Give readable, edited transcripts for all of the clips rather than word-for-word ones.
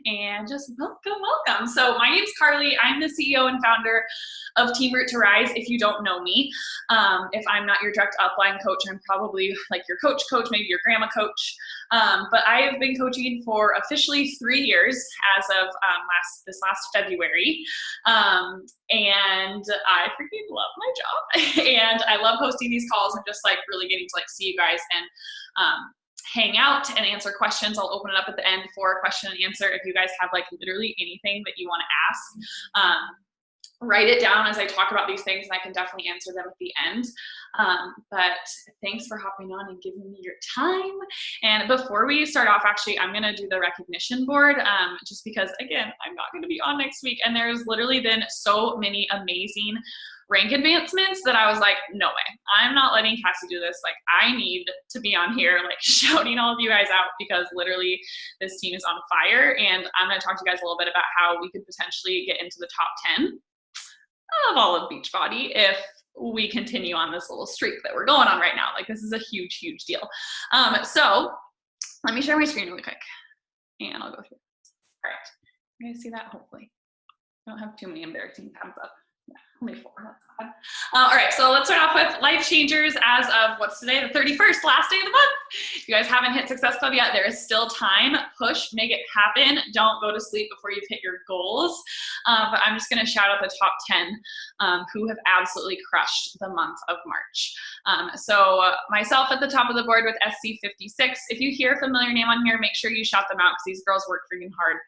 and just welcome. So my name's Carly. I'm the CEO and founder of Team Root to Rise. If you don't know me, if I'm not your direct upline coach, I'm probably like your coach, maybe your grandma coach. But I have been coaching for officially 3 years as of this last February. And I freaking love my job. And I love hosting these calls and just like really getting to like see you guys and hang out and answer questions. I'll open it up at the end for a question and answer. If you guys have like literally anything that you want to ask, write it down as I talk about these things, and I can definitely answer them at the end. But thanks for hopping on and giving me your time. And before we start off, actually, I'm going to do the recognition board just because, again, I'm not going to be on next week. And there's literally been so many amazing rank advancements that I was like, no way, I'm not letting Cassie do this. Like, I need to be on here, like shouting all of you guys out, because literally this team is on fire. And I'm going to talk to you guys a little bit about how we could potentially get into the top 10 of all of Beachbody if we continue on this little streak that we're going on right now. Like, this is a huge, huge deal. So let me share my screen really quick and I'll go through. All right, you guys see that? Hopefully I don't have too many embarrassing tabs up. Yeah, only 4. That's bad. All right, so let's start off with life changers as of what's today, the 31st, last day of the month. If you guys haven't hit Success Club yet, there is still time. Push, make it happen. Don't go to sleep before you've hit your goals. But I'm just gonna shout out the top 10 who have absolutely crushed the month of March. So myself at the top of the board with SC56. If you hear a familiar name on here, make sure you shout them out, because these girls work freaking hard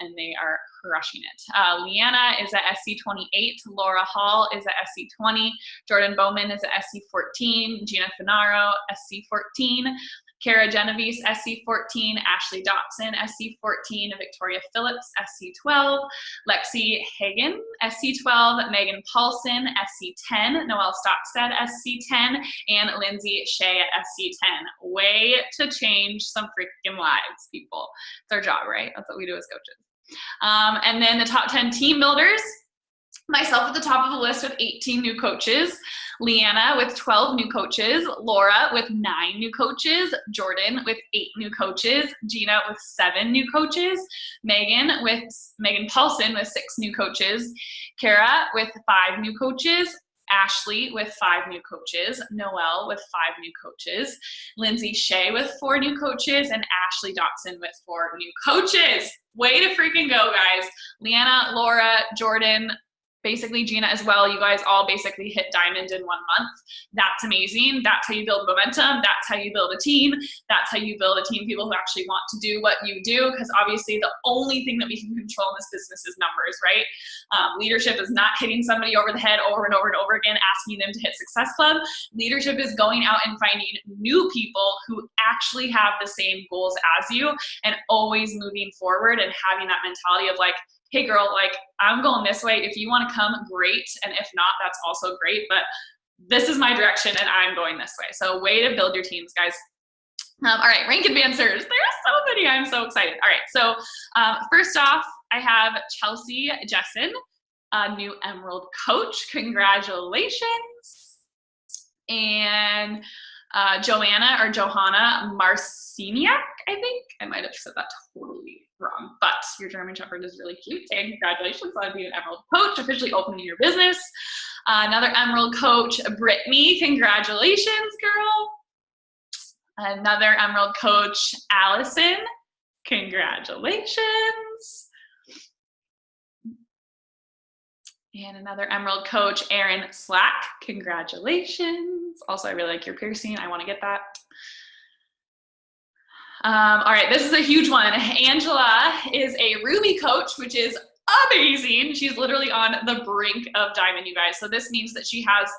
and they are crushing it. Leanna is at SC28. Laura Hall is at SC20. Jordan Bowman is at SC14. Gina Finaro, SC14. Kara Genovese, SC14. Ashley Dotson, SC14. Victoria Phillips, SC12. Lexi Hagen, SC12. Megan Paulson, SC10. Noelle Stockstead, SC10. And Lindsay Shea at SC10. Way to change some freaking lives, people. It's our job, right? That's what we do as coaches. And then the top 10 team builders. Myself at the top of the list with 18 new coaches, Leanna with 12 new coaches, Laura with 9 new coaches, Jordan with 8 new coaches, Gina with 7 new coaches, Megan Paulson with 6 new coaches, Kara with 5 new coaches, Ashley with 5 new coaches, Noelle with 5 new coaches, Lindsay Shea with 4 new coaches, and Ashley Dotson with 4 new coaches. Way to freaking go, guys. Leanna, Laura, Jordan, basically Gina as well. You guys all basically hit diamond in 1 month. That's amazing. That's how you build momentum. That's how you build a team. That's how you build a team of people who actually want to do what you do, because obviously the only thing that we can control in this business is numbers, right? Leadership is not hitting somebody over the head over and over and over again, asking them to hit Success Club. Leadership is going out and finding new people who actually have the same goals as you and always moving forward and having that mentality of like, hey girl, like I'm going this way. If you want to come, great. And if not, that's also great. But this is my direction and I'm going this way. So way to build your teams, guys. All right, rank advancers. There's so many. I'm so excited. All right, so first off, I have Chelsea Jessen, a new Emerald coach. Congratulations. And Johanna Marciniak, I think. I might have said that totally wrong, but your German Shepherd is really cute. And congratulations on being an Emerald coach, officially opening your business. Another Emerald coach, Brittany. Congratulations, girl. Another Emerald coach, Allison. Congratulations. And another Emerald coach, Erin Slack. Congratulations. Also, I really like your piercing. I want to get that. All right, this is a huge one. Angela is a Ruby coach, which is amazing. She's literally on the brink of diamond, you guys. So this means that she has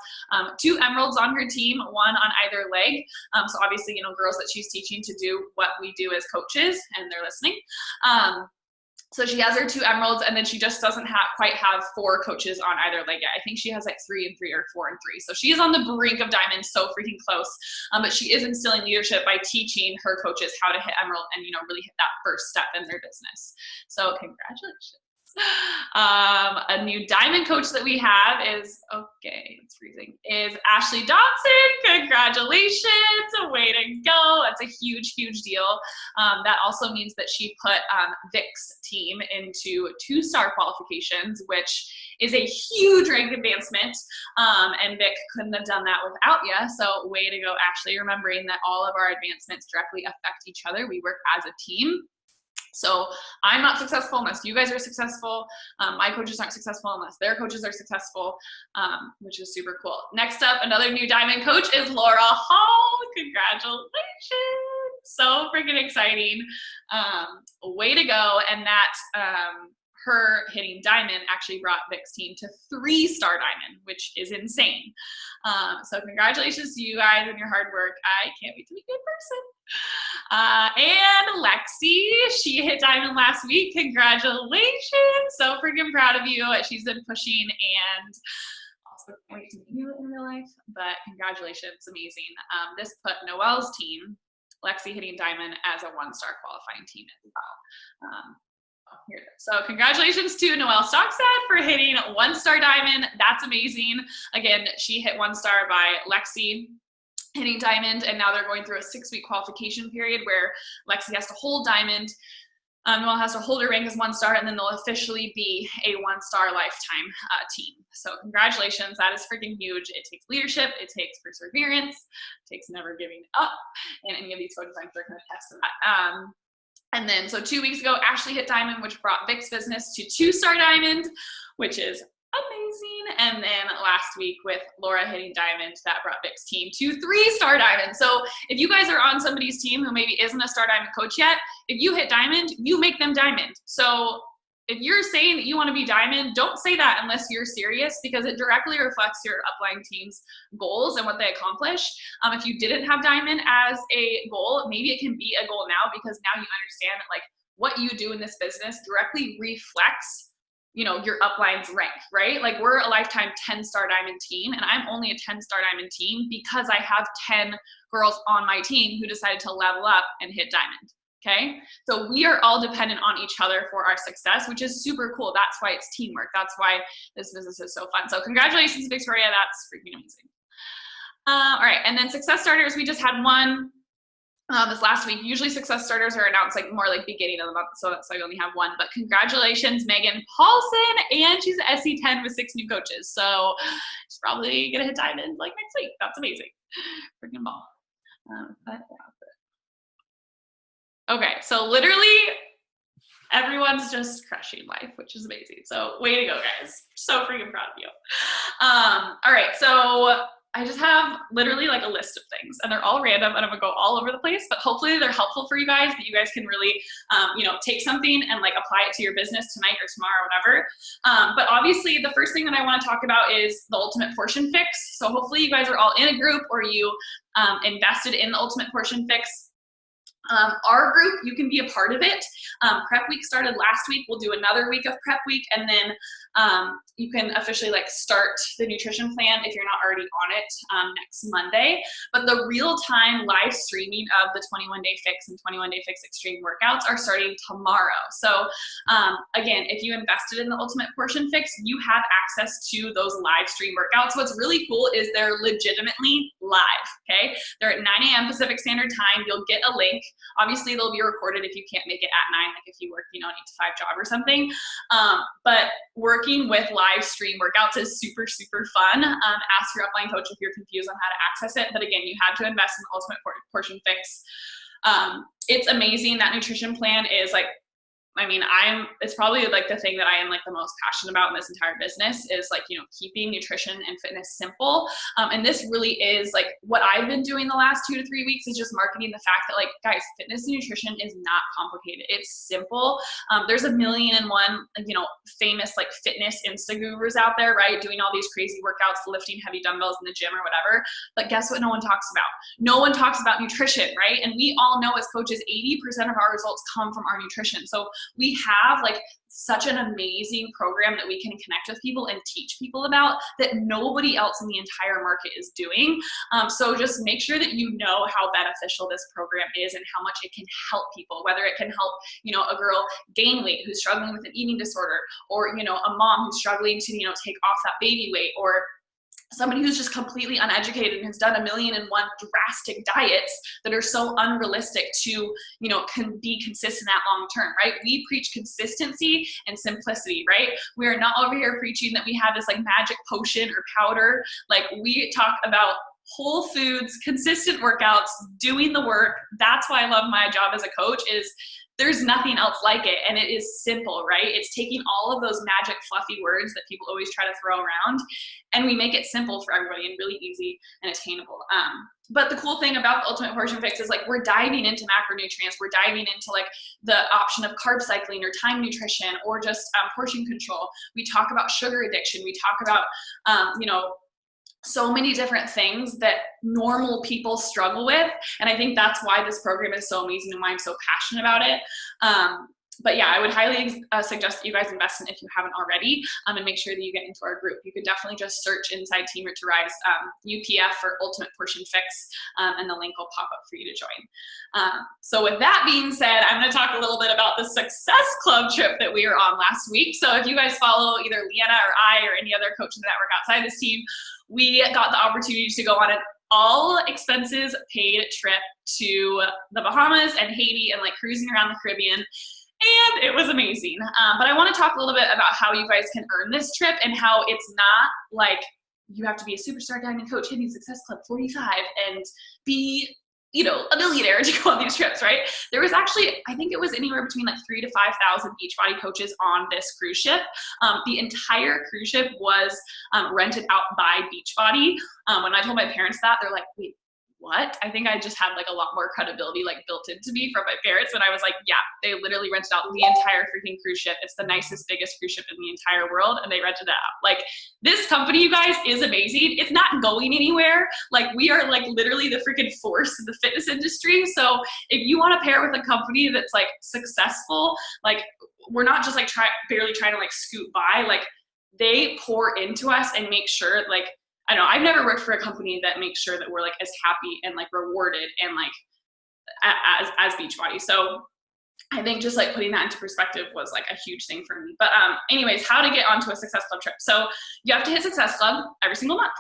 2 emeralds on her team, 1 on either leg. So obviously, you know, girls that she's teaching to do what we do as coaches, and they're listening. So she has her 2 emeralds, and then she just doesn't quite have 4 coaches on either leg yet. I think she has like 3 and 3 or 4 and 3. So she is on the brink of diamond, so freaking close. But she is instilling leadership by teaching her coaches how to hit emerald and, you know, really hit that first step in their business. So congratulations. A new diamond coach that we have is, okay, it's freezing, is Ashley Dodson. Congratulations, way to go. That's a huge, huge deal. That also means that she put Vic's team into 2-star qualifications, which is a huge rank advancement, and Vic couldn't have done that without you, so way to go, Ashley, remembering that all of our advancements directly affect each other. We work as a team. So I'm not successful unless you guys are successful. My coaches aren't successful unless their coaches are successful, which is super cool. Next up, another new diamond coach is Laura Hall. Congratulations. So freaking exciting. Way to go. And that her hitting diamond actually brought Vic's team to 3-star diamond, which is insane. So congratulations to you guys and your hard work. I can't wait to meet you in person. And Lexi, she hit diamond last week. Congratulations. So freaking proud of you. She's been pushing and also can't wait to meet you in real life, but congratulations, amazing. This put Noelle's team, Lexi hitting diamond, as a 1-star qualifying team as well. Here it is. So congratulations to Noelle Stockstad for hitting 1-star diamond. That's amazing. Again, she hit 1-star by Lexi hitting diamond, and now they're going through a 6-week qualification period where Lexi has to hold diamond. Noelle has to hold her rank as 1-star, and then they'll officially be a 1-star lifetime team. So congratulations, that is freaking huge. It takes leadership, it takes perseverance, it takes never giving up, and any of these coaches I'm sure can attest to that. And then, so 2 weeks ago, Ashley hit diamond, which brought Vic's business to 2-star diamond, which is amazing. And then last week with Laura hitting diamond, that brought Vic's team to 3-star diamond. So if you guys are on somebody's team who maybe isn't a star diamond coach yet, if you hit diamond, you make them diamond. So if you're saying that you want to be diamond, don't say that unless you're serious, because it directly reflects your upline team's goals and what they accomplish. If you didn't have diamond as a goal, maybe it can be a goal now, because now you understand that like what you do in this business directly reflects, you know, your upline's rank, right? Like we're a lifetime 10-star diamond team, and I'm only a 10-star diamond team because I have 10 girls on my team who decided to level up and hit diamond. Okay, so we are all dependent on each other for our success, which is super cool. That's why it's teamwork. That's why this business is so fun. So congratulations, Victoria. That's freaking amazing. All right, and then success starters, we just had one this last week. Usually success starters are announced like more like beginning of the month, so that's why we only have one. But congratulations, Megan Paulson, and she's SC10 with 6 new coaches. So she's probably gonna hit diamond like next week. That's amazing. Freaking ball. Okay, so literally everyone's just crushing life, which is amazing. So way to go, guys. So freaking proud of you. All right, so I just have literally like a list of things, and they're all random, and I'm gonna go all over the place, but hopefully they're helpful for you guys, that you guys can really, you know, take something and like apply it to your business tonight or tomorrow, whatever. But obviously the first thing that I wanna talk about is the Ultimate Portion Fix. So hopefully you guys are all in a group, or you invested in the Ultimate Portion Fix. Our group, you can be a part of it. Prep week started last week. We'll do another week of prep week, and then you can officially like start the nutrition plan if you're not already on it next Monday. But the real-time live streaming of the 21-day fix and 21-day fix extreme workouts are starting tomorrow. So again, if you invested in the Ultimate Portion Fix, you have access to those live stream workouts. What's really cool is they're legitimately live, okay? They're at 9 a.m. Pacific Standard Time. You'll get a link. Obviously, they'll be recorded if you can't make it at 9, like if you work, you know, an 8 to 5 job or something. But working with live stream workouts is super, super fun. Ask your upline coach if you're confused on how to access it. But again, you had to invest in the Ultimate Portion Fix. It's amazing. That nutrition plan is like, I mean, it's probably like the thing that I am like the most passionate about in this entire business is like, you know, keeping nutrition and fitness simple. And this really is like what I've been doing the last 2 to 3 weeks is just marketing the fact that like, guys, fitness and nutrition is not complicated. It's simple. There's 1,000,001, you know, famous like fitness Insta gurus out there, right? Doing all these crazy workouts, lifting heavy dumbbells in the gym or whatever. But guess what no one talks about? No one talks about nutrition, right? And we all know as coaches, 80% of our results come from our nutrition. So we have like such an amazing program that we can connect with people and teach people about that nobody else in the entire market is doing. So just make sure that you know how beneficial this program is and how much it can help people, whether it can help, you know, a girl gain weight who's struggling with an eating disorder, or, you know, a mom who's struggling to, you know, take off that baby weight, or somebody who's just completely uneducated and has done 1,000,001 drastic diets that are so unrealistic to, you know, can be consistent at long term, right? We preach consistency and simplicity, right? We are not over here preaching that we have this like magic potion or powder. Like, we talk about whole foods, consistent workouts, doing the work. That's why I love my job as a coach, is there's nothing else like it, and it is simple, right? It's taking all of those magic fluffy words that people always try to throw around, and we make it simple for everybody and really easy and attainable. But the cool thing about the Ultimate Portion Fix is, like, we're diving into macronutrients, we're diving into like the option of carb cycling or time nutrition, or just portion control. We talk about sugar addiction. We talk about, you know, so many different things that normal people struggle with. And I think that's why this program is so amazing and why I'm so passionate about it. But yeah, I would highly suggest that you guys invest in it if you haven't already, and make sure that you get into our group. You could definitely just search inside Team Rich to Rise UPF for Ultimate Portion Fix, and the link will pop up for you to join. So with that being said, I'm going to talk a little bit about the Success Club trip that we were on last week. So if you guys follow either Leanna or I or any other coach in the network outside this team, we got the opportunity to go on an all expenses paid trip to the Bahamas and Haiti, and like cruising around the Caribbean. And it was amazing. But I want to talk a little bit about how you guys can earn this trip, and how it's not like you have to be a superstar diamond coach hitting Success Club 45 and be, you know, a millionaire to go on these trips, right? There was actually, I think it was anywhere between like 3,000 to 5,000 Beachbody coaches on this cruise ship. The entire cruise ship was rented out by Beachbody. When I told my parents that, they're like, wait, what? I think I just had like a lot more credibility like built into me from my parents when I was like, yeah, they literally rented out the entire freaking cruise ship. It's the nicest, biggest cruise ship in the entire world, and they rented it out. Like, this company, you guys, is amazing. It's not going anywhere. Like, we are like literally the freaking force in the fitness industry. So if you want to pair with a company that's like successful, like, we're not just like barely trying to like scoot by. Like, they pour into us and make sure, like, I know I've never worked for a company that makes sure that we're like as happy and like rewarded and like as Beachbody. So I think just like putting that into perspective was like a huge thing for me. But anyways, how to get onto a Success Club trip. So you have to hit Success Club every single month.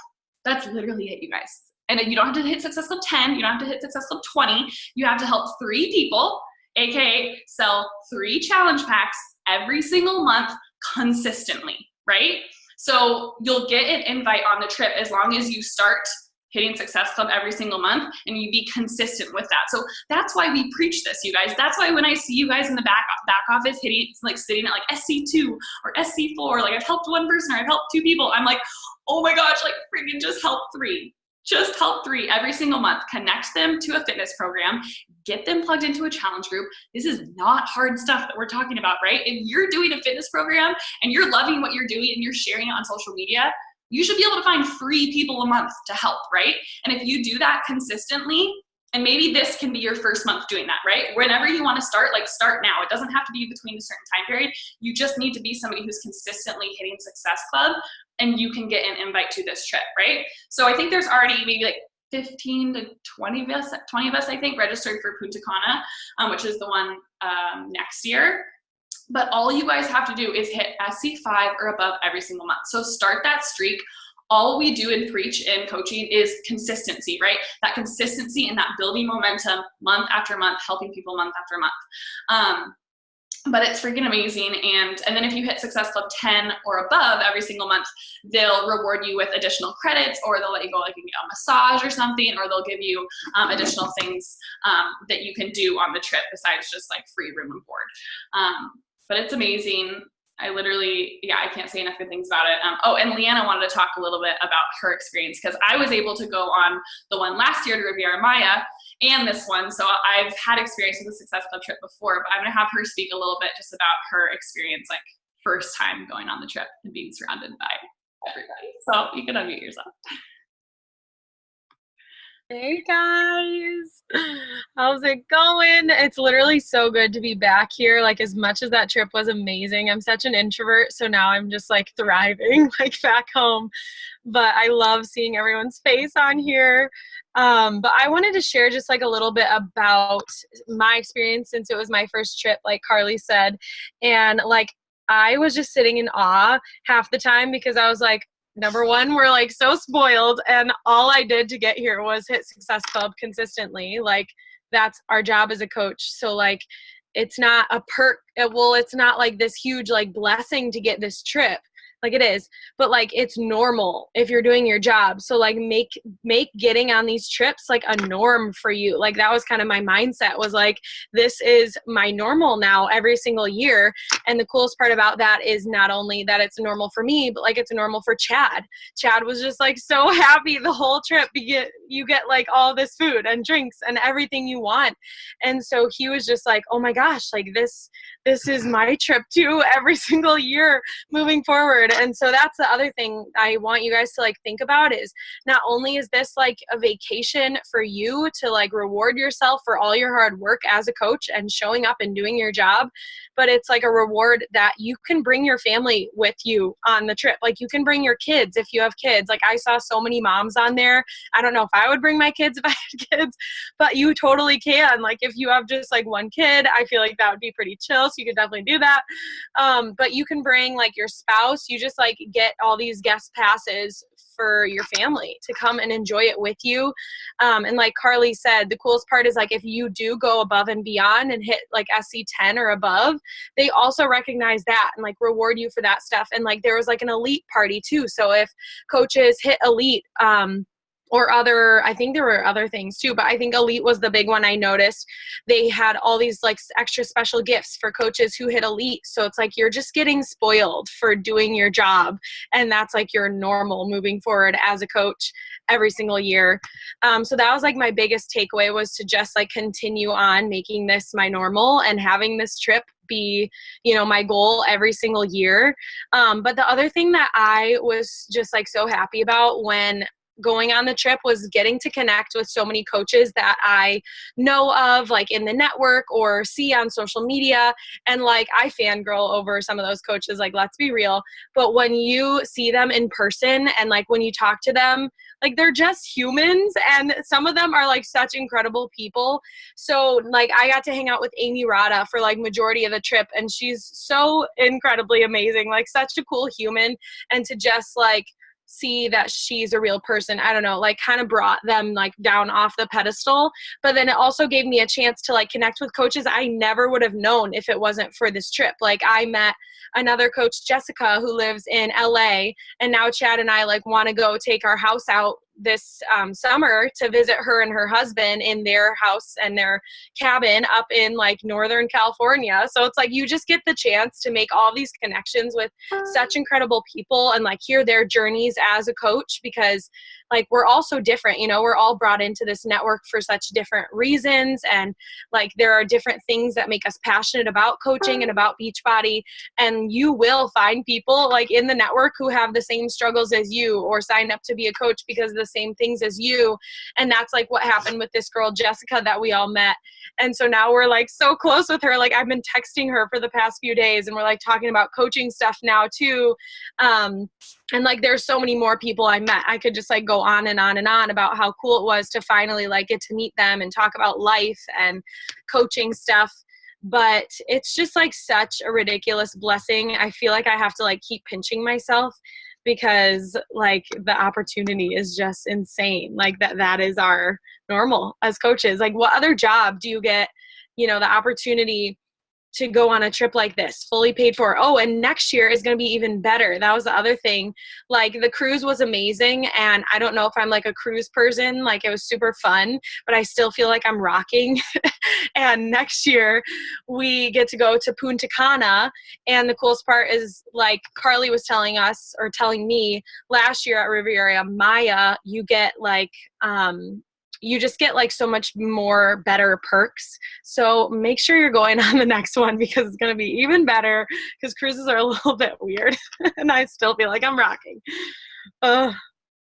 That's literally it, you guys. And you don't have to hit Success Club 10. You don't have to hit Success Club 20. You have to help 3 people, aka sell 3 challenge packs every single month consistently, right? So you'll get an invite on the trip as long as you start hitting Success Club every single month and you be consistent with that. So that's why we preach this, you guys. That's why when I see you guys in the back office hitting, like sitting at like SC2 or SC4, like I've helped 1 person or I've helped 2 people, I'm like, oh my gosh, like freaking just help 3. Just help 3 every single month. Connect them to a fitness program. Get them plugged into a challenge group. This is not hard stuff that we're talking about, right? If you're doing a fitness program and you're loving what you're doing and you're sharing it on social media, you should be able to find 3 people a month to help, right? And if you do that consistently, and maybe this can be your first month doing that, right? Whenever you want to start, like, start now. It doesn't have to be between a certain time period. You just need to be somebody who's consistently hitting Success Club, and you can get an invite to this trip, right? So I think there's already maybe like 15 to 20 of us, I think, registered for Punta Cana, which is the one next year. But all you guys have to do is hit SC5 or above every single month. So start that streak. All we do and preach in coaching is consistency, right? That consistency and that building momentum month after month, helping people month after month. But it's freaking amazing. And then if you hit Success Club 10 or above every single month, they'll reward you with additional credits, or they'll let you go like and get a massage or something, or they'll give you additional things that you can do on the trip besides just like free room and board. But it's amazing. I literally, yeah, I can't say enough good things about it. Oh, and Leanna wanted to talk a little bit about her experience, because I was able to go on the one last year to Riviera Maya and this one. So I've had experience with the Success Club trip before, but I'm gonna have her speak a little bit just about her experience, like first time going on the trip and being surrounded by everybody. So you can unmute yourself. Hey guys, how's it going? It's literally so good to be back here. Like, as much as that trip was amazing, I'm such an introvert, so now I'm just like thriving, like back home. But I love seeing everyone's face on here. But I wanted to share just like a little bit about my experience since it was my first trip, like Carly said. And like, I was just sitting in awe half the time because I was like, number one, we're like so spoiled, and all I did to get here was hit Success Club consistently. Like, that's our job as a coach. So like, it's not a perk. Well, it's not like this huge like blessing to get this trip. Like, it is, but like, it's normal if you're doing your job. So like, make getting on these trips like a norm for you. Like, that was kind of my mindset, was like, this is my normal now every single year. And the coolest part about that is not only that it's normal for me, but like, it's normal for Chad. Chad was just like so happy the whole trip. You get like all this food and drinks and everything you want. And so he was just like, oh my gosh, like this is my trip too every single year moving forward. And so that's the other thing I want you guys to like think about, is not only is this like a vacation for you to like reward yourself for all your hard work as a coach and showing up and doing your job, but it's like a reward that you can bring your family with you on the trip. Like, you can bring your kids if you have kids. Like, I saw so many moms on there. I don't know if I would bring my kids if I had kids, but you totally can. Like, if you have just like one kid, I feel like that would be pretty chill. So you could definitely do that. But you can bring like your spouse. You just like get all these guest passes for your family to come and enjoy it with you. And like Carly said, the coolest part is like, if you do go above and beyond and hit like SC 10 or above, they also recognize that and like reward you for that stuff. And like, there was like an elite party too. So if coaches hit elite, or other, I think there were other things too, but I think elite was the big one I noticed. They had all these like extra special gifts for coaches who hit elite. So it's like, you're just getting spoiled for doing your job. And that's like your normal moving forward as a coach every single year. So that was like my biggest takeaway, was to just like continue on making this my normal and having this trip be, you know, my goal every single year. But the other thing that I was just like so happy about when going on the trip was getting to connect with so many coaches that I know of, like in the network or see on social media. And like, I fangirl over some of those coaches, like, let's be real. But when you see them in person and like when you talk to them, like, they're just humans, and some of them are like such incredible people. So like, I got to hang out with Amy Rada for like majority of the trip, and she's so incredibly amazing, like such a cool human. And to just like see that she's a real person, I don't know, like kind of brought them like down off the pedestal. But then it also gave me a chance to like connect with coaches I never would have known if it wasn't for this trip. Like, I met another coach, Jessica, who lives in LA, and now Chad and I like want to go take our house out this summer to visit her and her husband in their house and their cabin up in like Northern California. So it's like, you just get the chance to make all these connections with such incredible people and like hear their journeys as a coach, because like, we're all so different, you know, we're all brought into this network for such different reasons. And like, there are different things that make us passionate about coaching and about Beachbody. And you will find people like in the network who have the same struggles as you, or signed up to be a coach because of the same things as you. And that's like what happened with this girl, Jessica, that we all met. And so now we're like so close with her. Like, I've been texting her for the past few days, and we're like talking about coaching stuff now too. And like, there's so many more people I met. I could just like go on and on and on about how cool it was to finally like get to meet them and talk about life and coaching stuff. But it's just like such a ridiculous blessing. I feel like I have to like keep pinching myself, because like, the opportunity is just insane. Like, that is our normal as coaches. Like, what other job do you get, you know, the opportunity to go on a trip like this, fully paid for? Oh, and next year is going to be even better. That was the other thing. Like, the cruise was amazing, and I don't know if I'm like a cruise person. Like, it was super fun, but I still feel like I'm rocking. And next year we get to go to Punta Cana, and the coolest part is, like Carly was telling us, or telling me, last year at Riviera Maya, you get like you just get like so much more better perks. So make sure you're going on the next one, because it's going to be even better, because cruises are a little bit weird and I still feel like I'm rocking.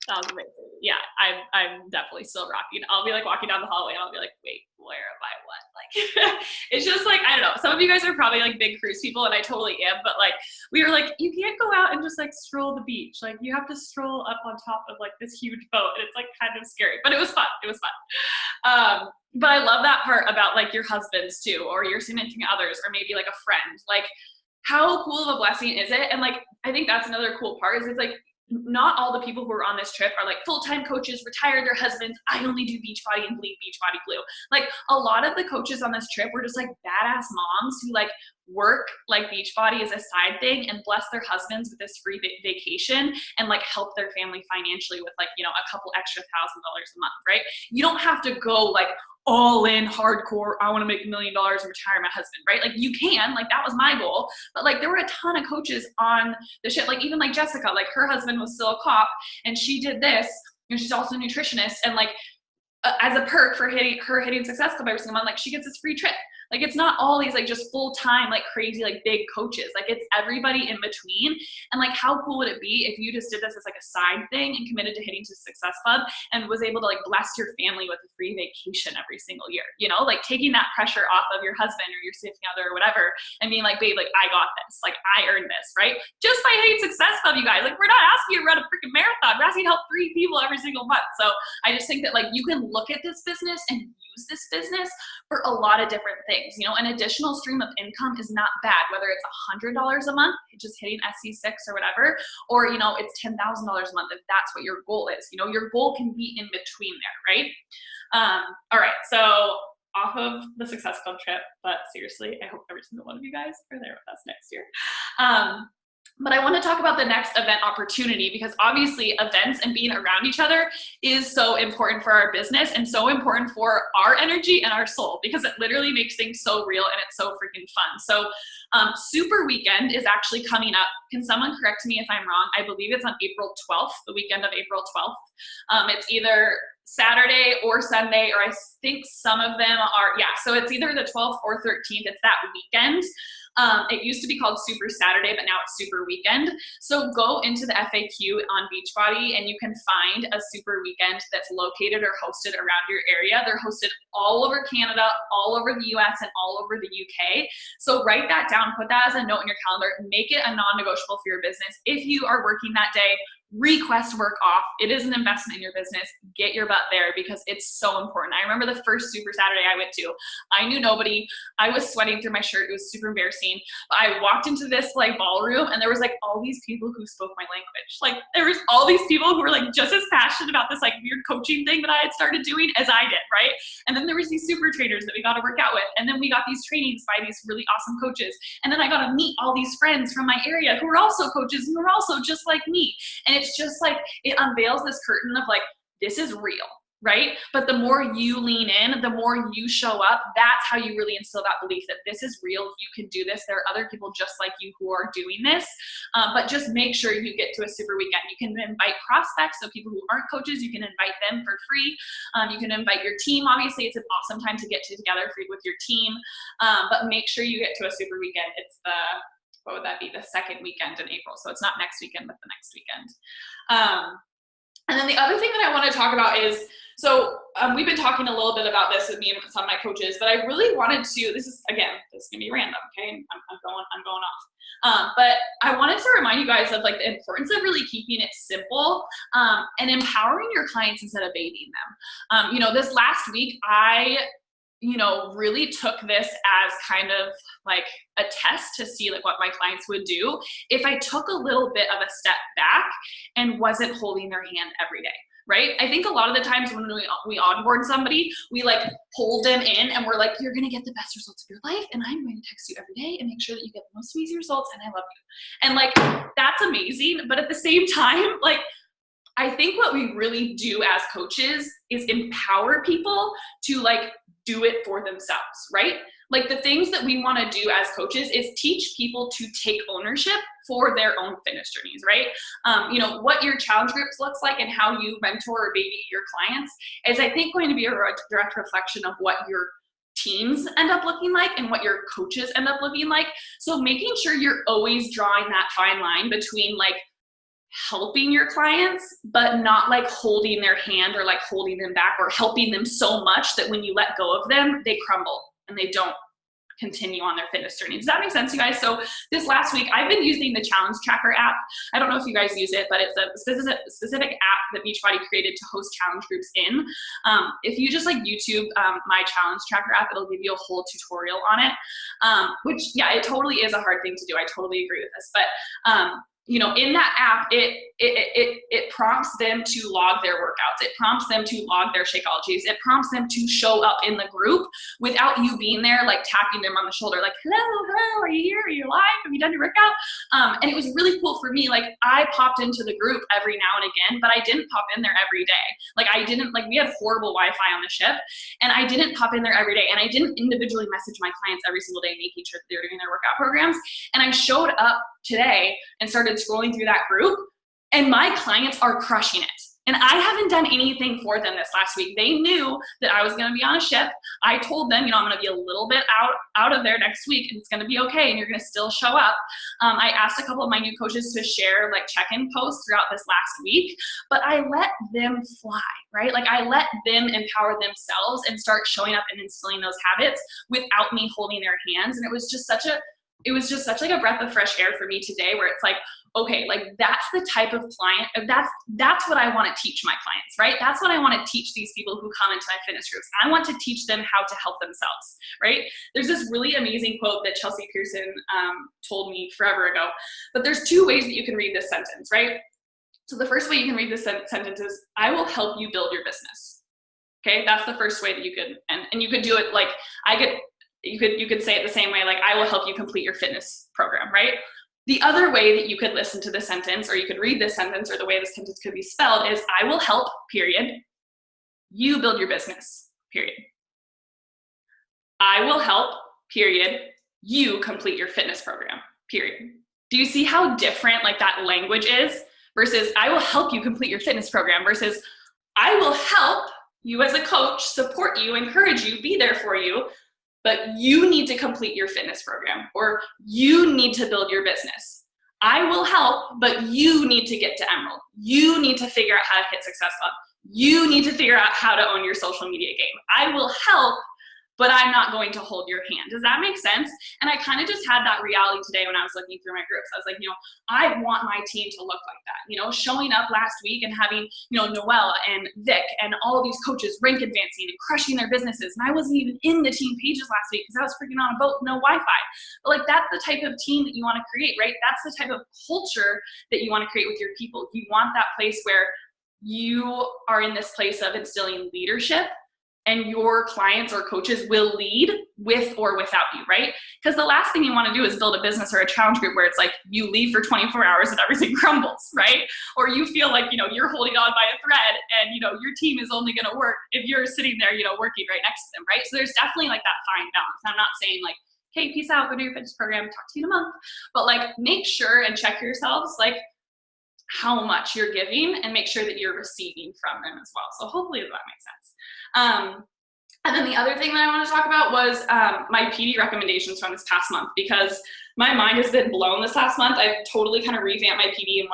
That was amazing. Yeah, I'm definitely still rocking. I'll be like walking down the hallway and I'll be like, wait, where am I? What? Like, it's just like, I don't know. Some of you guys are probably like big cruise people, and I totally am. But like, we were like, you can't go out and just like stroll the beach. Like, you have to stroll up on top of like this huge boat, and it's like kind of scary. But it was fun. It was fun. But I love that part about like your husbands too, or your significant others, or maybe like a friend. Like, how cool of a blessing is it? And like, I think that's another cool part is it's like, not all the people who are on this trip are like full-time coaches, retired their husbands, I only do Beachbody and bleed Beachbody glue. Like, a lot of the coaches on this trip were just like badass moms who like work like Beachbody as a side thing and bless their husbands with this free vacation and like help their family financially with like, you know, a couple extra $1,000 a month, right? You don't have to go like all in hardcore, I want to make $1 million and retire my husband, right? Like, you can, like, that was my goal. But like, there were a ton of coaches on the ship, like even like Jessica, like her husband was still a cop and she did this, and she's also a nutritionist, and like as a perk for hitting Success Club every single month, like she gets this free trip. Like, it's not all these like just full-time, like crazy, like big coaches. Like, it's everybody in between. And like, how cool would it be if you just did this as like a side thing and committed to hitting to Success Club and was able to like bless your family with a free vacation every single year, you know, like taking that pressure off of your husband or your significant other or whatever, and being like, babe, like, I got this, like, I earned this, right? Just by hitting Success Club, you guys. Like, we're not asking you to run a freaking marathon. We're asking you to help 3 people every single month. So I just think that like, you can look at this business and use this business for a lot of different things. You know, an additional stream of income is not bad, whether it's $100 a month, just hitting SC6 or whatever, or, you know, it's $10,000 a month if that's what your goal is. You know, your goal can be in between there, right? All right, so off of the Success Club trip, but seriously, I hope every single one of you guys are there with us next year. But I want to talk about the next event opportunity, because obviously events and being around each other is so important for our business and so important for our energy and our soul, because it literally makes things so real and it's so freaking fun. So Super Weekend is actually coming up. Can someone correct me if I'm wrong? I believe it's on April 12th, the weekend of April 12th. It's either Saturday or Sunday, or I think some of them are, yeah, so it's either the 12th or 13th. It's that weekend. It used to be called Super Saturday, but now it's Super Weekend. So go into the FAQ on Beachbody and you can find a Super Weekend that's located or hosted around your area. They're hosted all over Canada, all over the US, and all over the UK. So write that down, put that as a note in your calendar, make it a non-negotiable for your business. If you are working that day, request work off. It is an investment in your business. Get your butt there, because it's so important. I remember the first Super Saturday I went to, I knew nobody. I was sweating through my shirt. It was super embarrassing. But I walked into this like ballroom and there was like all these people who spoke my language. Like, there was all these people who were like just as passionate about this like weird coaching thing that I had started doing as I did, right? And then there was these super trainers that we got to work out with. And then we got these trainings by these really awesome coaches. And then I got to meet all these friends from my area who were also coaches, who were also just like me. And it's just like, it unveils this curtain of like, this is real, right? But the more you lean in, the more you show up, that's how you really instill that belief that this is real, you can do this, there are other people just like you who are doing this. But just make sure you get to a Super Weekend. You can invite prospects, so people who aren't coaches, you can invite them for free. You can invite your team. Obviously, it's an awesome time to get together with your team, but make sure you get to a Super Weekend. It's the, what would that be? The second weekend in April. So it's not next weekend, but the next weekend. And then the other thing that I want to talk about is, so we've been talking a little bit about this with me and some of my coaches, but I really wanted to, this is going to be random, okay? I'm going off. But I wanted to remind you guys of like the importance of really keeping it simple and empowering your clients instead of babying them. You know, this last week, I really took this as kind of like a test to see like what my clients would do if I took a little bit of a step back and wasn't holding their hand every day, right? I think a lot of the times when we onboard somebody, we like hold them in and we're like, you're going to get the best results of your life, and I'm going to text you every day and make sure that you get the most amazing results, and I love you. And like, that's amazing. But at the same time, like, I think what we really do as coaches is empower people to like do it for themselves, right? Like, the things that we want to do as coaches is teach people to take ownership for their own fitness journeys, right? You know, what your challenge groups looks like and how you mentor or baby your clients is, I think, going to be a direct reflection of what your teams end up looking like and what your coaches end up looking like. So making sure you're always drawing that fine line between like helping your clients, but not like holding their hand or like holding them back or helping them so much that when you let go of them, they crumble and they don't continue on their fitness journey. Does that make sense, you guys? So this last week, I've been using the Challenge Tracker app. I don't know if you guys use it, but it's a specific app that Beachbody created to host challenge groups in. If you just like YouTube my Challenge Tracker app, it'll give you a whole tutorial on it, which, yeah, it totally is a hard thing to do. I totally agree with this. But you know, in that app, it prompts them to log their workouts. It prompts them to log their Shakeologies. It prompts them to show up in the group without you being there, like tapping them on the shoulder, like, hello, are you here? Are you live? Have you done your workout? And it was really cool for me. Like, I popped into the group every now and again, but I didn't pop in there every day. Like, we had horrible Wi-Fi on the ship, and I didn't pop in there every day, and I didn't individually message my clients every single day, making sure that they were doing their workout programs. And I showed up today and started scrolling through that group, and my clients are crushing it. And I haven't done anything for them this last week. They knew that I was going to be on a ship. I told them, you know, I'm going to be a little bit out of there next week, and it's going to be okay, and you're going to still show up. I asked a couple of my new coaches to share like check-in posts throughout this last week, but I let them fly, right? Like, I let them empower themselves and start showing up and instilling those habits without me holding their hands. And it was just such like a breath of fresh air for me today, where it's like, okay, like that's the type of client, that's what I want to teach my clients, right? That's what I want to teach these people who come into my fitness groups. I want to teach them how to help themselves, right? There's this really amazing quote that Chelsea Pearson told me forever ago, but there's two ways that you can read this sentence, right? So the first way you can read this sentence is, I will help you build your business. Okay, that's the first way that you could, and you could do it like, you could say it the same way, like, I will help you complete your fitness program, right? The other way that you could listen to this sentence, or you could read this sentence, or the way this sentence could be spelled is, I will help, period, you build your business, period. I will help, period, you complete your fitness program, period. Do you see how different like that language is? Versus, I will help you complete your fitness program, versus, I will help you as a coach, support you, encourage you, be there for you, but you need to complete your fitness program, or you need to build your business. I will help, but you need to get to Emerald. You need to figure out how to hit Success Club. You need to figure out how to own your social media game. I will help, but I'm not going to hold your hand. Does that make sense? And I kind of just had that reality today when I was looking through my groups. I was like, you know, I want my team to look like that. You know, showing up last week and having, you know, Noelle and Vic and all of these coaches rank advancing and crushing their businesses. And I wasn't even in the team pages last week because I was freaking on a boat, no Wi-Fi. But like, that's the type of team that you want to create, right? That's the type of culture that you want to create with your people. You want that place where you are in this place of instilling leadership, and your clients or coaches will lead with or without you, right? Because the last thing you want to do is build a business or a challenge group where it's like you leave for 24 hours and everything crumbles, right? Or you feel like, you know, you're holding on by a thread and, you know, your team is only going to work if you're sitting there, you know, working right next to them, right? So there's definitely like that fine balance. I'm not saying like, okay, peace out, go do your fitness program, talk to you in a month. But like, make sure and check yourselves, like, how much you're giving, and make sure that you're receiving from them as well. So hopefully that makes sense. And then the other thing that I want to talk about was my PD recommendations from this past month, because my mind has been blown this last month. I've totally kind of revamped my PD and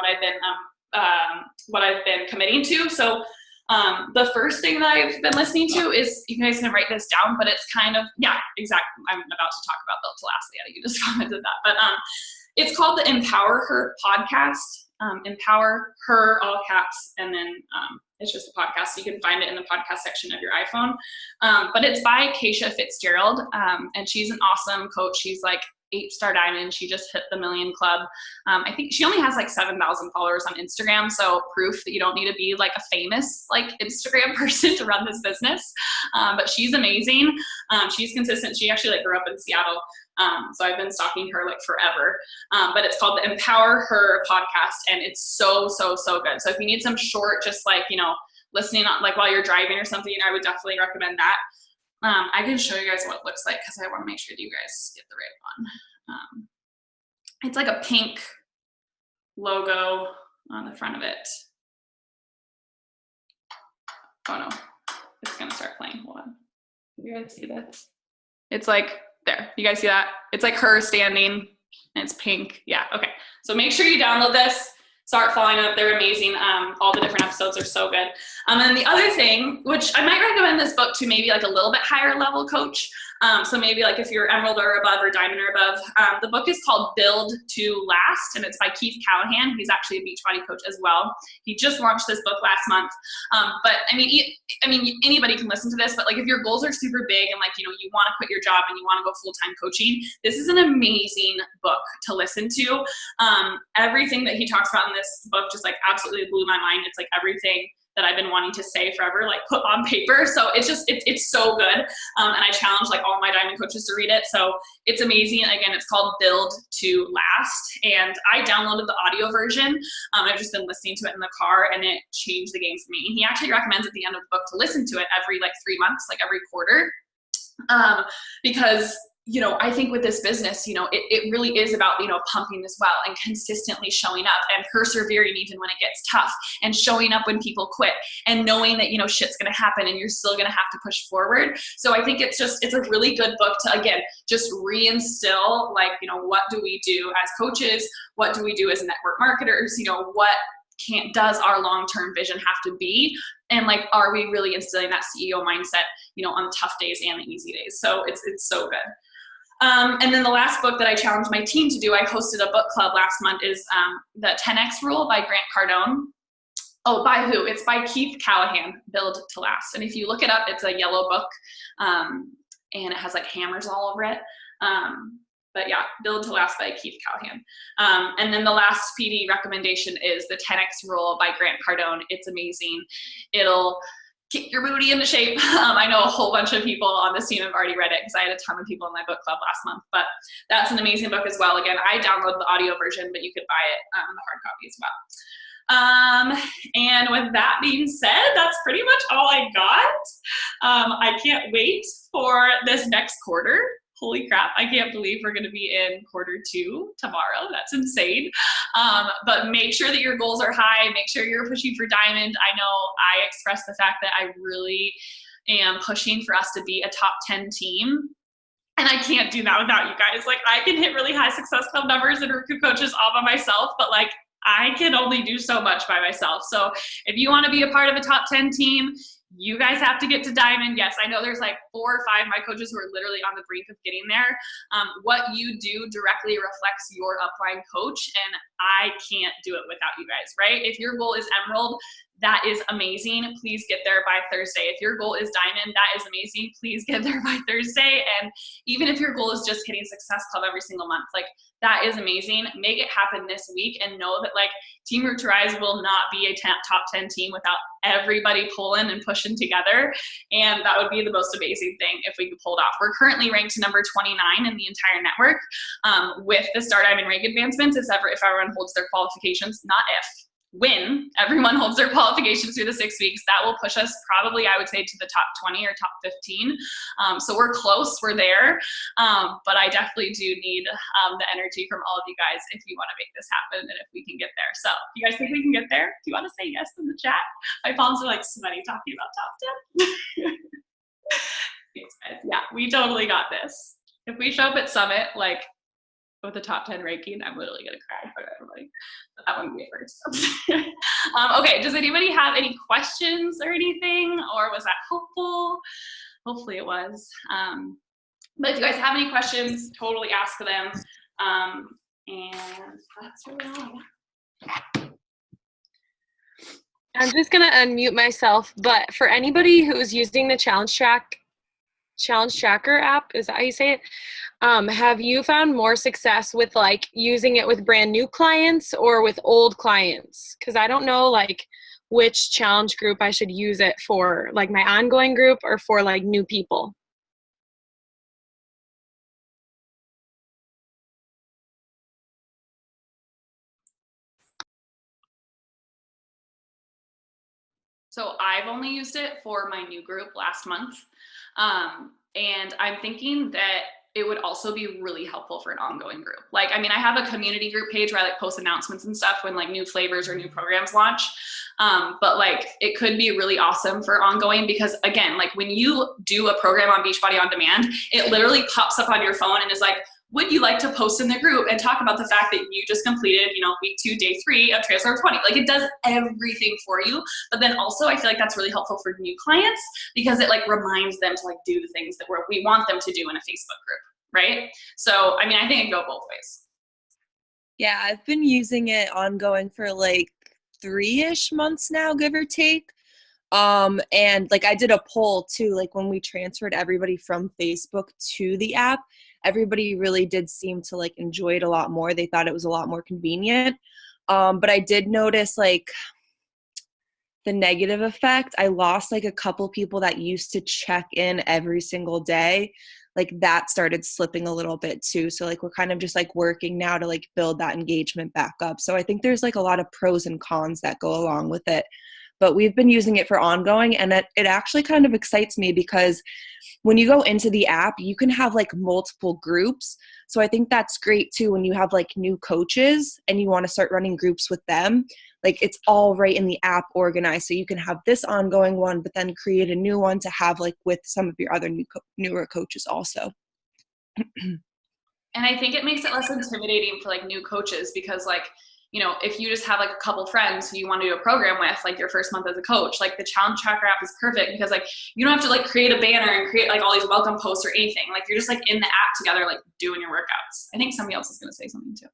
what I've been committing to. So the first thing that I've been listening to is, you guys can write this down, but it's kind of, yeah, exactly. I'm about to talk about the last thing. You just commented that, but it's called the Empower Her podcast. Empower Her, all caps, and then it's just a podcast, so you can find it in the podcast section of your iPhone. But it's by Keisha Fitzgerald, and she's an awesome coach. She's like 8-star diamond. She just hit the million club. I think she only has like 7,000 followers on Instagram, so proof that you don't need to be like a famous like Instagram person to run this business. But she's amazing. She's consistent. She actually like grew up in Seattle. So I've been stalking her like forever, but it's called the Empower Her podcast, and it's so good. So if you need some short, just like, you know, listening on, like while you're driving or something, I would definitely recommend that. I can show you guys what it looks like, because I want to make sure that you guys get the right one. It's like a pink logo on the front of it. Oh no, it's gonna start playing. Hold on. You guys see this? It's like, there, you guys see that? It's like her standing, and it's pink. Yeah, okay. So make sure you download this. start following them. They're amazing. All the different episodes are so good. And the other thing, which I might recommend this book to maybe like a little bit higher level coach. So maybe like if you're Emerald or above or Diamond or above, the book is called Build to Last, and it's by Keith Callahan. He's actually a Beachbody coach as well. He just launched this book last month. But I mean, anybody can listen to this, but like if your goals are super big and like, you know, you want to quit your job and you want to go full-time coaching, this is an amazing book to listen to. Everything that he talks about in this book just like absolutely blew my mind. It's like everything that I've been wanting to say forever, like put on paper. So it's just, it's so good. And I challenge like all my Diamond coaches to read it. So it's amazing. Again, it's called Build to Last. And I downloaded the audio version. I've just been listening to it in the car and it changed the game for me. And he actually recommends at the end of the book to listen to it every like 3 months, like every quarter. Because you know, I think with this business, you know, it really is about, you know, pumping this well and consistently showing up and persevering even when it gets tough and showing up when people quit and knowing that, you know, shit's going to happen and you're still going to have to push forward. So I think it's a really good book to, again, just reinstill, like, you know, what do we do as coaches? What do we do as network marketers? You know, what does our long-term vision have to be? And like, are we really instilling that CEO mindset, you know, on the tough days and the easy days? So it's so good. And then the last book that I challenged my team to do, I hosted a book club last month, is The 10X Rule by Grant Cardone. Oh, by who? It's by Keith Callahan, Build to Last. And if you look it up, it's a yellow book, and it has like hammers all over it. But yeah, Build to Last by Keith Callahan. And then the last PD recommendation is The 10X Rule by Grant Cardone. It's amazing. It'll kick your booty into shape. I know a whole bunch of people on this team have already read it because I had a ton of people in my book club last month, but that's an amazing book as well. Again, I downloaded the audio version, but you could buy it the hard copy as well. And with that being said, that's pretty much all I got. I can't wait for this next quarter. Holy crap, I can't believe we're gonna be in Q2 tomorrow. That's insane. But make sure that your goals are high. Make sure you're pushing for Diamond. I know I expressed the fact that I really am pushing for us to be a top 10 team. And I can't do that without you guys. Like, I can hit really high Success Club numbers and recruit coaches all by myself, but like, I can only do so much by myself. So if you wanna be a part of a top 10 team, you guys have to get to Diamond. Yes, I know there's like 4 or 5 of my coaches who are literally on the brink of getting there. What you do directly reflects your upline coach, and I can't do it without you guys, right? If your goal is Emerald, that is amazing. Please get there by Thursday. If your goal is Diamond, that is amazing. Please get there by Thursday. And even if your goal is just hitting Success Club every single month, like, that is amazing. Make it happen this week and know that like Team Root to Rise will not be a top 10 team without everybody pulling and pushing together. And that would be the most amazing thing if we could pull it off. We're currently ranked number 29 in the entire network with the Star Diamond rank advancements if everyone holds their qualifications, not if. When everyone holds their qualifications through the 6 weeks, that will push us probably, I would say, to the top 20 or top 15. So we're close, we're there. But I definitely do need the energy from all of you guys if you want to make this happen and if we can get there. So if you guys think we can get there, do you want to say yes in the chat? My palms are like sweaty talking about top 10. Thanks, guys. Yeah, we totally got this. If we show up at Summit, like, with the top 10 ranking, I'm literally gonna cry in front of everybody. But that wouldn't be it first. Okay, does anybody have any questions or anything? Or was that helpful? Hopefully it was. But if you guys have any questions, totally ask them. And that's really all I got. I'm just gonna unmute myself, but for anybody who's using the Challenge Tracker app, is that how you say it? Have you found more success with like using it with brand new clients or with old clients? Because I don't know like which challenge group I should use it for, like my ongoing group or for like new people. So I've only used it for my new group last month. And I'm thinking that it would also be really helpful for an ongoing group. Like, I mean, I have a community group page where I like post announcements and stuff when like new flavors or new programs launch. But like, it could be really awesome for ongoing because again, like when you do a program on Beachbody On Demand, it literally pops up on your phone and is like, would you like to post in the group and talk about the fact that you just completed, week 2, day 3 of Transform 20? Like, it does everything for you. But then also, I feel like that's really helpful for new clients because it like reminds them to like do the things that we want them to do in a Facebook group, right? So, I mean, I think it go both ways. Yeah, I've been using it ongoing for like 3-ish months now, give or take. And like I did a poll too, like when we transferred everybody from Facebook to the app, everybody really did seem to like enjoy it a lot more. They thought it was a lot more convenient. But I did notice like the negative effect. I lost like a couple people that used to check in every single day. Like that started slipping a little bit too. So like we're kind of just like working now to like build that engagement back up. So I think there's like a lot of pros and cons that go along with it. But we've been using it for ongoing, and it actually kind of excites me because when you go into the app, you can have like multiple groups. So I think that's great too when you have like new coaches and you want to start running groups with them. Like it's all right in the app organized. So you can have this ongoing one, but then create a new one to have like with some of your other newer coaches also. And I think it makes it less intimidating for like new coaches because like, if you just have like a couple friends who you want to do a program with, like your first month as a coach, like the challenge tracker app is perfect because like you don't have to like create a banner and create like all these welcome posts or anything. Like you're just like in the app together, like doing your workouts. I think somebody else is going to say something too.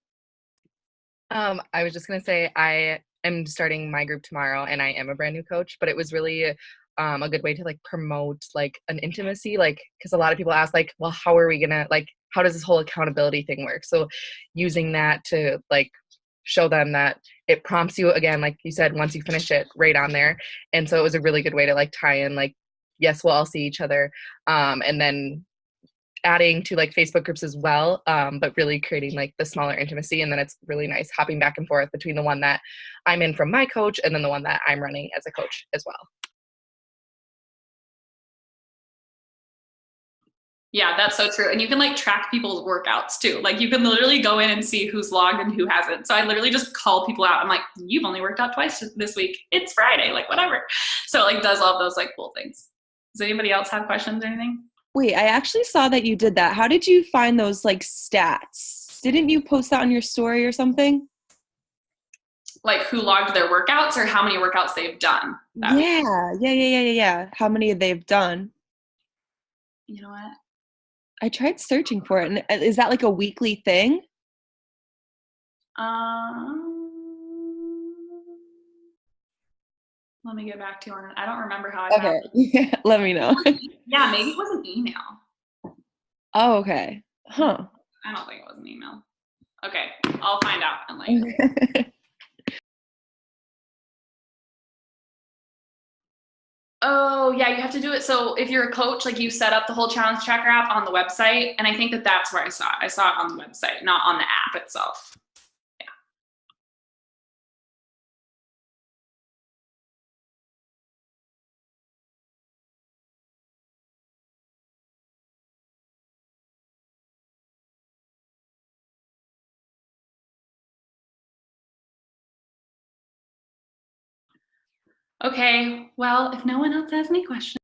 I was just going to say I am starting my group tomorrow and I am a brand new coach, but it was really a good way to like promote like an intimacy, like because a lot of people ask like, well, how are we going to like, how does this whole accountability thing work? So using that to like show them that it prompts you again, like you said, once you finish it right on there. And so it was a really good way to like tie in like, yes, we'll all see each other. And then adding to like Facebook groups as well, but really creating like the smaller intimacy. And then it's really nice hopping back and forth between the one that I'm in from my coach and then the one that I'm running as a coach as well. Yeah, that's so true. And you can like track people's workouts too. Like you can literally go in and see who's logged and who hasn't. So I literally just call people out. I'm like, you've only worked out twice this week. It's Friday, like whatever. So it like does all of those like cool things. Does anybody else have questions or anything? Wait, I actually saw that you did that. How did you find those like stats? Didn't you post that on your story or something? Like who logged their workouts or how many workouts they've done? Yeah. How many they've done? You know what? I tried searching for it. And is that like a weekly thing? Let me get back to you on it. I don't remember how I found Okay. it. Yeah, let me know. Yeah, maybe it was an email. Oh, okay. Huh. I don't think it was an email. Okay, I'll find out and let you know. Oh, yeah, you have to do it. So if you're a coach, like you set up the whole challenge tracker app on the website. And I think that that's where I saw it. I saw it on the website, not on the app itself. Yeah. Okay, well, if no one else has any questions.